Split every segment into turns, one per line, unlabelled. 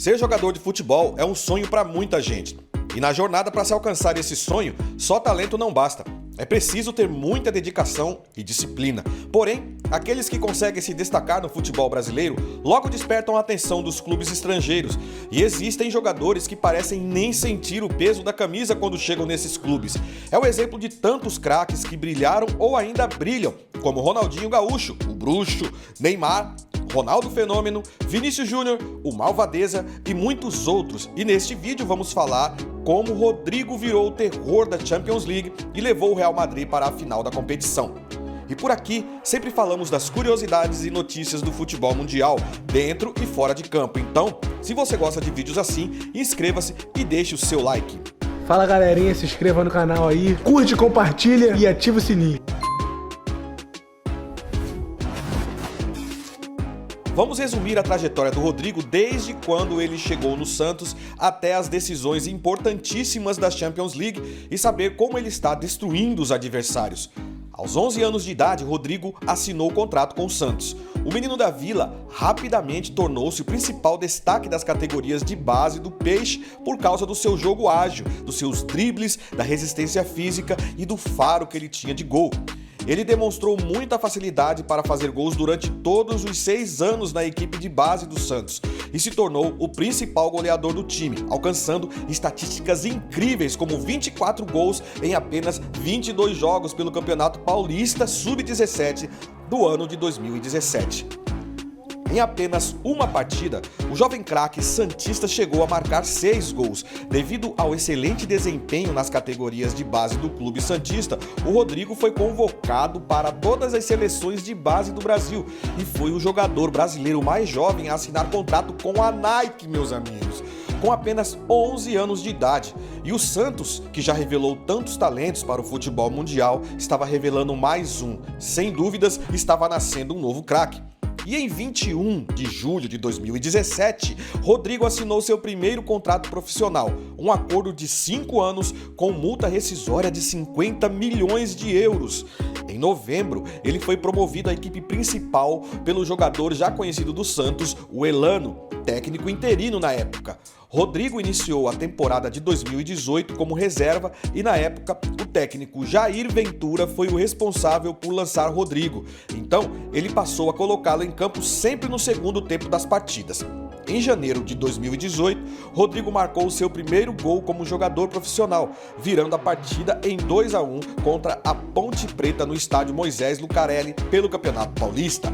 Ser jogador de futebol é um sonho para muita gente. E na jornada para se alcançar esse sonho, só talento não basta. É preciso ter muita dedicação e disciplina. Porém, aqueles que conseguem se destacar no futebol brasileiro logo despertam a atenção dos clubes estrangeiros. E existem jogadores que parecem nem sentir o peso da camisa quando chegam nesses clubes. É o exemplo de tantos craques que brilharam ou ainda brilham, como Ronaldinho Gaúcho, o Bruxo, Neymar, Ronaldo Fenômeno, Vinícius Júnior, o Malvadeza e muitos outros. E neste vídeo vamos falar como Rodrigo virou o terror da Champions League e levou o Real Madrid para a final da competição. E por aqui, sempre falamos das curiosidades e notícias do futebol mundial, dentro e fora de campo. Então, se você gosta de vídeos assim, inscreva-se e deixe o seu like.
Fala galerinha, se inscreva no canal aí, curte, compartilha e ativa o sininho.
Vamos resumir a trajetória do Rodrigo desde quando ele chegou no Santos até as decisões importantíssimas da Champions League e saber como ele está destruindo os adversários. Aos 11 anos de idade, Rodrigo assinou o contrato com o Santos. O menino da Vila rapidamente tornou-se o principal destaque das categorias de base do Peixe por causa do seu jogo ágil, dos seus dribles, da resistência física e do faro que ele tinha de gol. Ele demonstrou muita facilidade para fazer gols durante todos os 6 anos na equipe de base do Santos e se tornou o principal goleador do time, alcançando estatísticas incríveis como 24 gols em apenas 22 jogos pelo Campeonato Paulista Sub-17 do ano de 2017. Em apenas uma partida, o jovem craque santista chegou a marcar 6 gols. Devido ao excelente desempenho nas categorias de base do clube santista, o Rodrigo foi convocado para todas as seleções de base do Brasil e foi o jogador brasileiro mais jovem a assinar contrato com a Nike, meus amigos, com apenas 11 anos de idade. E o Santos, que já revelou tantos talentos para o futebol mundial, estava revelando mais um. Sem dúvidas, estava nascendo um novo craque. E em 21 de julho de 2017, Rodrigo assinou seu primeiro contrato profissional, um acordo de 5 anos com multa rescisória de 50 milhões de euros. Em novembro, ele foi promovido à equipe principal pelo jogador já conhecido do Santos, o Elano, técnico interino na época. Rodrigo iniciou a temporada de 2018 como reserva e, na época, o técnico Jair Ventura foi o responsável por lançar Rodrigo. Então, ele passou a colocá-lo em campo sempre no segundo tempo das partidas. Em janeiro de 2018, Rodrigo marcou seu primeiro gol como jogador profissional, virando a partida em 2-1 contra a Ponte Preta no estádio Moisés Lucarelli pelo Campeonato Paulista.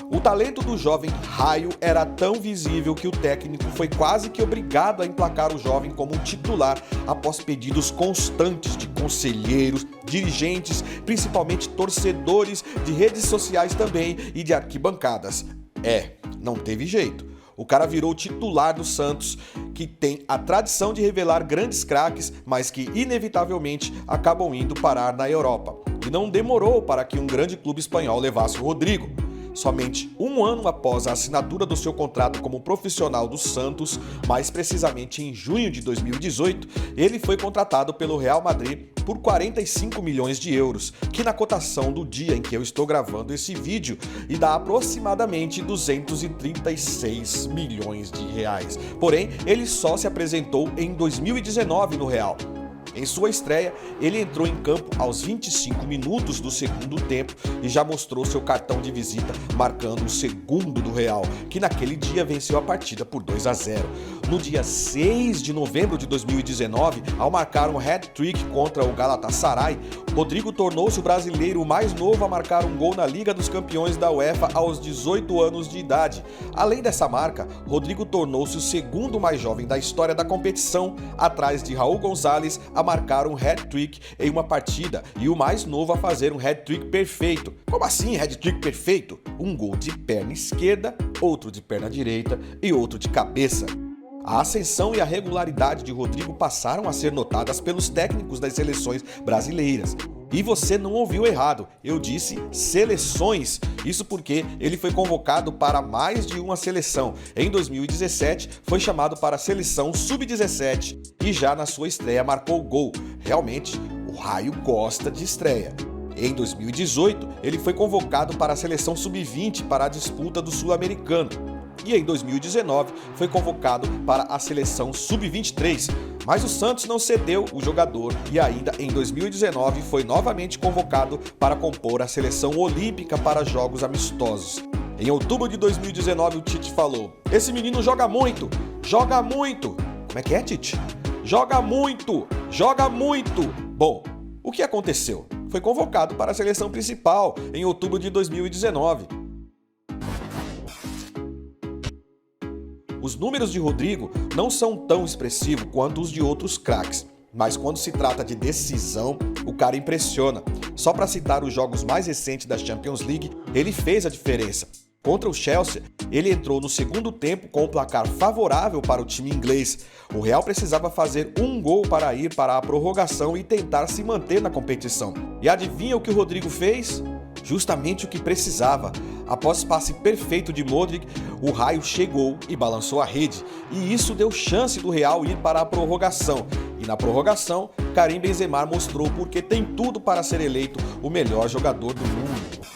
O talento do jovem Raio era tão visível que o técnico foi quase que obrigado a emplacar o jovem como titular após pedidos constantes de conselheiros, dirigentes, principalmente torcedores de redes sociais também e de arquibancadas. Não teve jeito. O cara virou titular do Santos, que tem a tradição de revelar grandes craques, mas que inevitavelmente acabam indo parar na Europa. E não demorou para que um grande clube espanhol levasse o Rodrigo. Somente um ano após a assinatura do seu contrato como profissional do Santos, mais precisamente em junho de 2018, ele foi contratado pelo Real Madrid por 45 milhões de euros, que na cotação do dia em que eu estou gravando esse vídeo, dá aproximadamente 236 milhões de reais. Porém, ele só se apresentou em 2019 no Real. Em sua estreia, ele entrou em campo aos 25 minutos do segundo tempo e já mostrou seu cartão de visita, marcando o segundo do Real, que naquele dia venceu a partida por 2-0. No dia 6 de novembro de 2019, ao marcar um hat-trick contra o Galatasaray, Rodrigo tornou-se o brasileiro mais novo a marcar um gol na Liga dos Campeões da UEFA aos 18 anos de idade. Além dessa marca, Rodrigo tornou-se o segundo mais jovem da história da competição, atrás de Raul Gonzalez, a marcar um hat-trick em uma partida e o mais novo a fazer um hat-trick perfeito. Como assim hat-trick perfeito? Um gol de perna esquerda, outro de perna direita e outro de cabeça. A ascensão e a regularidade de Rodrigo passaram a ser notadas pelos técnicos das seleções brasileiras. E você não ouviu errado, eu disse seleções. Isso porque ele foi convocado para mais de uma seleção. Em 2017, foi chamado para a seleção Sub-17 e já na sua estreia marcou gol. Realmente, o Raio gosta de estreia. Em 2018, ele foi convocado para a seleção Sub-20 para a disputa do Sul-Americano. e em 2019 foi convocado para a seleção sub-23. Mas o Santos não cedeu o jogador e ainda em 2019 foi novamente convocado para compor a seleção olímpica para jogos amistosos. Em outubro de 2019 o Tite falou: "Esse menino joga muito, joga muito." Como é que é, Tite? Joga muito, joga muito. Bom, o que aconteceu? Foi convocado para a seleção principal em outubro de 2019. Os números de Rodrigo não são tão expressivos quanto os de outros craques, mas quando se trata de decisão, o cara impressiona. Só para citar os jogos mais recentes da Champions League, ele fez a diferença. Contra o Chelsea, ele entrou no segundo tempo com um placar favorável para o time inglês. O Real precisava fazer um gol para ir para a prorrogação e tentar se manter na competição. E adivinha o que o Rodrigo fez? Justamente o que precisava. Após passe perfeito de Modric, o raio chegou e balançou a rede. E isso deu chance do Real ir para a prorrogação. E na prorrogação, Karim Benzema mostrou porque tem tudo para ser eleito o melhor jogador do mundo.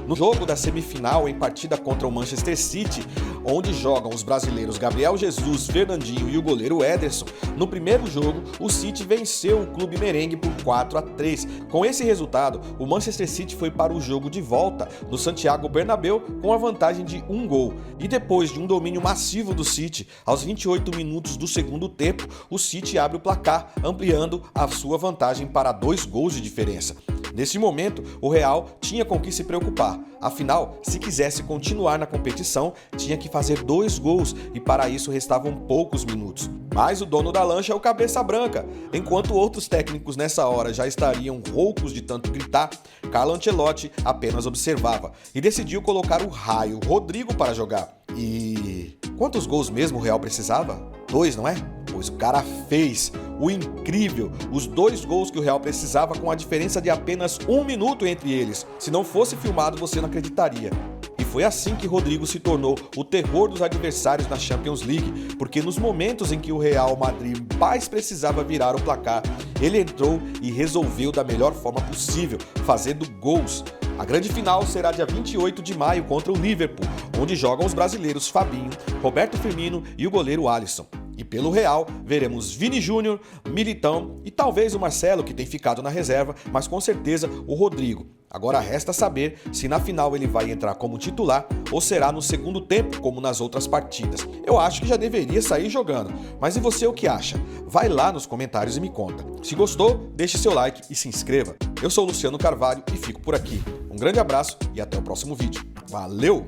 No jogo da semifinal, em partida contra o Manchester City, onde jogam os brasileiros Gabriel Jesus, Fernandinho e o goleiro Ederson, no primeiro jogo, o City venceu o clube merengue por 4-3. Com esse resultado, o Manchester City foi para o jogo de volta no Santiago Bernabéu com a vantagem de 1 gol. E depois de um domínio massivo do City, aos 28 minutos do segundo tempo, o City abre o placar, ampliando a sua vantagem para 2 gols de diferença. Nesse momento, o Real tinha com que se preocupar. Afinal, se quisesse continuar na competição, tinha que fazer 2 gols e para isso restavam poucos minutos. Mas o dono da lancha é o cabeça branca. Enquanto outros técnicos nessa hora já estariam roucos de tanto gritar, Carlo Ancelotti apenas observava e decidiu colocar o raio Rodrigo para jogar. E quantos gols mesmo o Real precisava? 2, não é? Pois o cara fez o incrível, os 2 gols que o Real precisava com a diferença de apenas 1 minuto entre eles. Se não fosse filmado, você não acreditaria. E foi assim que Rodrigo se tornou o terror dos adversários na Champions League, porque nos momentos em que o Real Madrid mais precisava virar o placar, ele entrou e resolveu da melhor forma possível, fazendo gols. A grande final será dia 28 de maio contra o Liverpool, onde jogam os brasileiros Fabinho, Roberto Firmino e o goleiro Alisson. E pelo Real, veremos Vini Júnior, Militão e talvez o Marcelo, que tem ficado na reserva, mas com certeza o Rodrigo. Agora resta saber se na final ele vai entrar como titular ou será no segundo tempo, como nas outras partidas. Eu acho que já deveria sair jogando, mas e você o que acha? Vai lá nos comentários e me conta. Se gostou, deixe seu like e se inscreva. Eu sou o Luciano Carvalho e fico por aqui. Um grande abraço e até o próximo vídeo. Valeu!